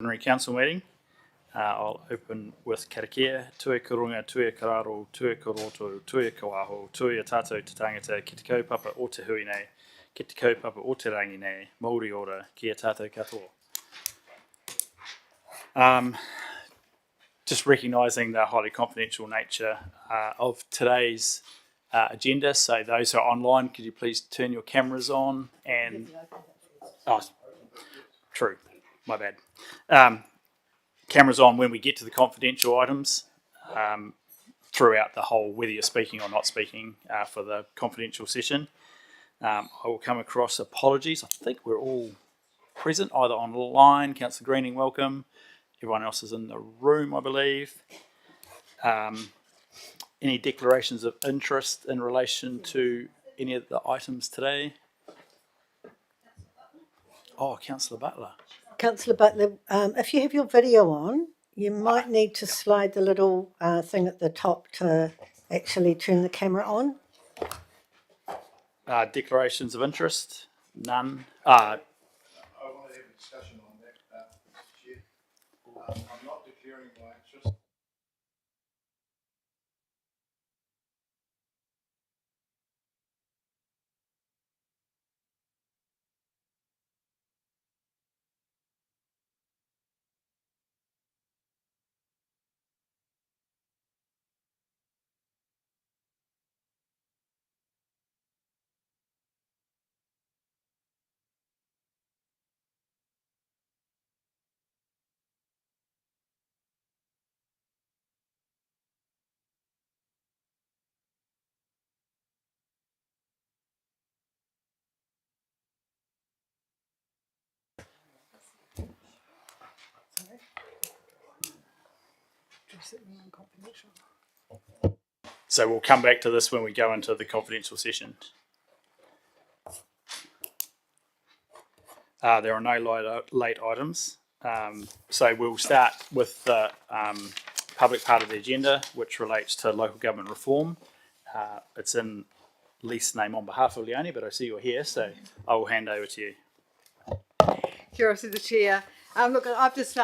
Ordinary Council meeting. I'll open with karakia, tue kurunga, tue kararo, tue koroto, tue kawaho, tue tātou te tangata, ki te kaupapa o te hui nei, ki te kaupapa o te rangi nei, Māori ora, ki a tātou katoa. Just recognising the highly confidential nature of today's agenda. So those who are online, could you please turn your cameras on and... Oh, true, my bad. Cameras on when we get to the confidential items throughout the whole, whether you're speaking or not speaking for the confidential session. I will come across apologies. I think we're all present, either online. Councillor Greening, welcome. Everyone else is in the room, I believe. Any declarations of interest in relation to any of the items today? Oh, Councillor Butler. Councillor Butler, if you have your video on, you might need to slide the little thing at the top to actually turn the camera on. Declarations of interest? None. I want to have a discussion on that, Chair. I'm not declaring my interest. So we'll come back to this when we go into the confidential session. There are no late items. So we'll start with the public part of the agenda, which relates to local government reform. It's in Lee's name on behalf of Leonie, but I see you're here, so I will hand over to you. Kia ora to the Chair. Look, I've just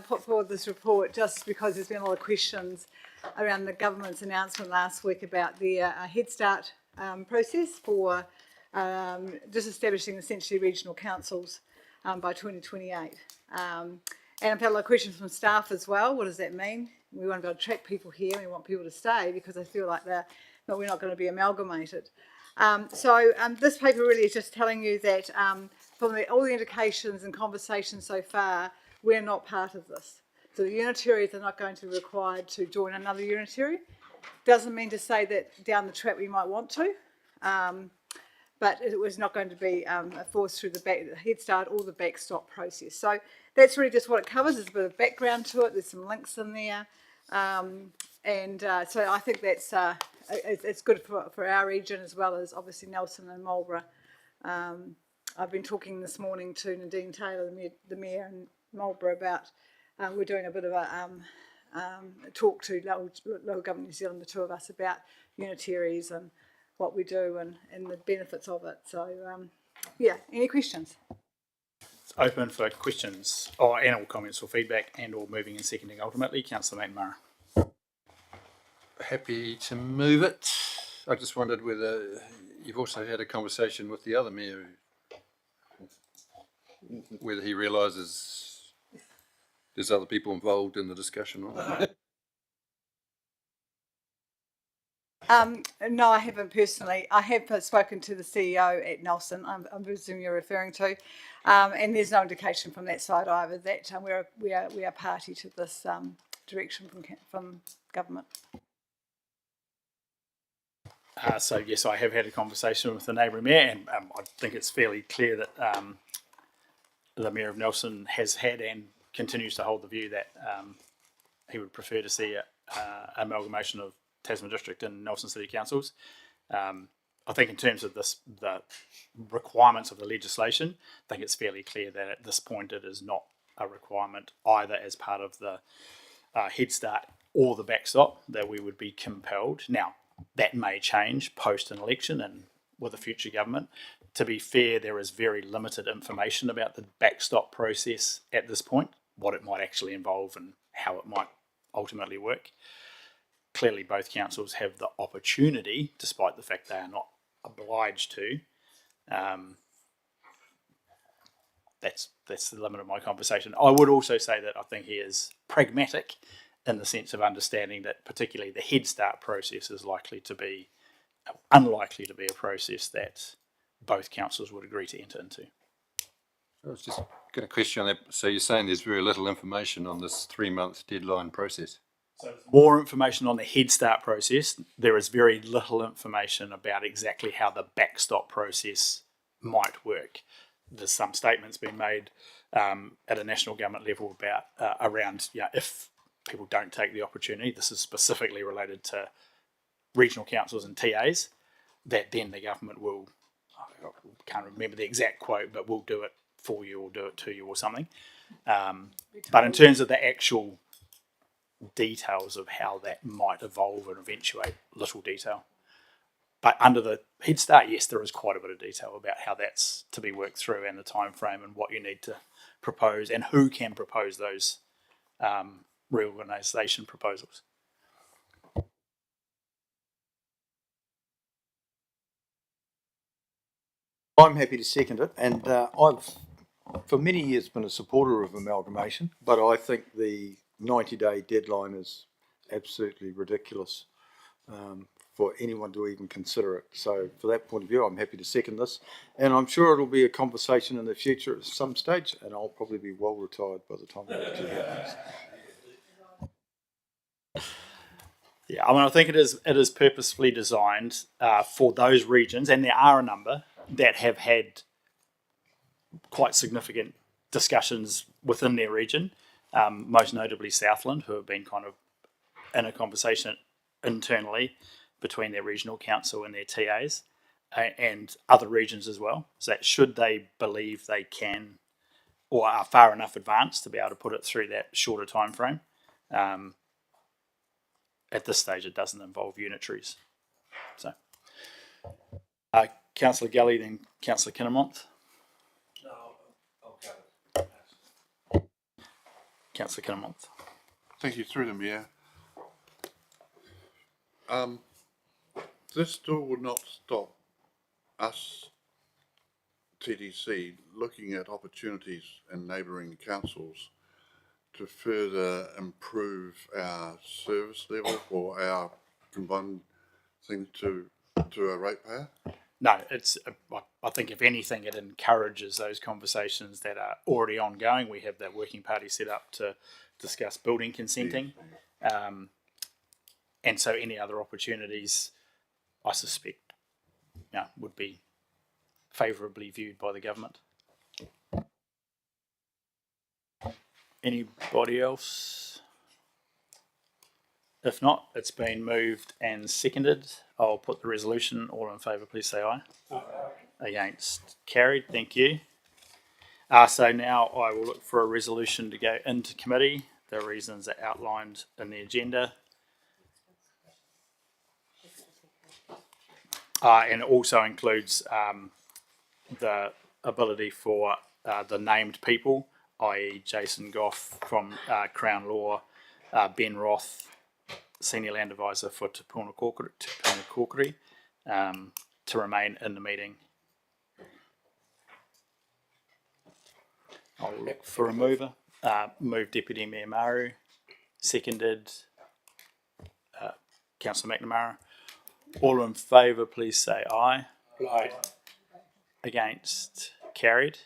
put forward this report just because there's been a lot of questions around the government's announcement last week about the Head Start process for just establishing essentially regional councils by 2028. And I've had a lot of questions from staff as well. What does that mean? We want to be able to attract people here. We want people to stay because they feel like we're not going to be amalgamated. So this paper really is just telling you that from all the indications and conversations so far, we're not part of this. So the unitaries are not going to be required to join another unitary. Doesn't mean to say that down the track we might want to, but it was not going to be forced through the Head Start or the backstop process. So that's really just what it covers. There's a bit of background to it. There's some links in there. So I think that's it's good for our region as well as obviously Nelson and Marlborough. I've been talking this morning to Nadine Taylor, the Mayor in Marlborough, about we're doing a bit of a talk to Local Government New Zealand, the two of us, about unitaries and what we do and the benefits of it. So, yeah, any questions? It's open for questions and all comments or feedback and or moving and seconding ultimately. Councillor McNamara. Happy to move it. I just wondered whether you've also had a conversation with the other mayor, whether he realises there's other people involved in the discussion or not. No, I haven't personally. I have spoken to the CEO at Nelson, I'm presuming you're referring to, and there's no indication from that side either that we are party to this direction from government. So yes, I have had a conversation with the neighbouring mayor, and I think it's fairly clear that the Mayor of Nelson has had and continues to hold the view that he would prefer to see an amalgamation of Tasman District and Nelson City Councils. I think in terms of the requirements of the legislation, I think it's fairly clear that at this point it is not a requirement either as part of the Head Start or the backstop that we would be compelled. Now, that may change post an election and with a future government. To be fair, there is very limited information about the backstop process at this point. what it might actually involve and how it might ultimately work. Clearly, both councils have the opportunity, despite the fact they are not obliged to. That's the limit of my conversation. I would also say that I think he is pragmatic in the sense of understanding that particularly the Head Start process is unlikely to be a process that both councils would agree to enter into. I was just got a question on that. So you're saying there's very little information on this 3-month deadline process? So more information on the Head Start process. There is very little information about exactly how the backstop process might work. There's some statements being made at a national government level about around if people don't take the opportunity. This is specifically related to regional councils and TAs. That then the government will, I can't remember the exact quote, but will do it for you or do it to you or something. But in terms of the actual details of how that might evolve and eventuate, little detail. But under the Head Start, yes, there is quite a bit of detail about how that's to be worked through and the time frame and what you need to propose and who can propose those reorganisation proposals. I'm happy to second it, and I've for many years been a supporter of amalgamation, but I think the 90-day deadline is absolutely ridiculous for anyone to even consider it. So for that point of view, I'm happy to second this, and I'm sure it'll be a conversation in the future at some stage, and I'll probably be well retired by the time it actually happens. Yeah, I mean, I think it is purposefully designed for those regions, and there are a number that have had quite significant discussions within their region, most notably Southland, who have been kind of in a conversation internally between their regional council and their TAs, and other regions as well. So that should they believe they can or are far enough advanced to be able to put it through that shorter time frame, at this stage it doesn't involve unitaries. So Councillor Gully, then Councillor Kinnemont. Councillor Kinnemont. Thank you, through the Mayor. This still would not stop us, TDC, looking at opportunities in neighbouring councils to further improve our service level or our combined thing to a ratepayer. No, I think if anything, it encourages those conversations that are already ongoing. We have that working party set up to discuss building consenting. And so any other opportunities, I suspect, would be favourably viewed by the government. Anybody else? If not, it's been moved and seconded. I'll put the resolution. All in favour, please say aye. Aye. Against? Carried. Thank you. So now I will look for a resolution to go into committee. The reasons are outlined in the agenda. And it also includes the ability for the named people, i.e. Jason Goff from Crown Law, Ben Roth, Senior Land Advisor for Te Puna Kōkiri, to remain in the meeting. I'll look for a mover. Move Deputy Mayor Maru, seconded Councillor McNamara. All in favour, please say aye. Aye. Against? Carried.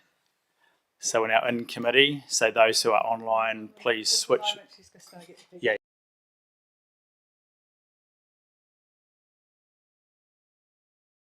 So we're now in committee. So those who are online, please switch. Yeah.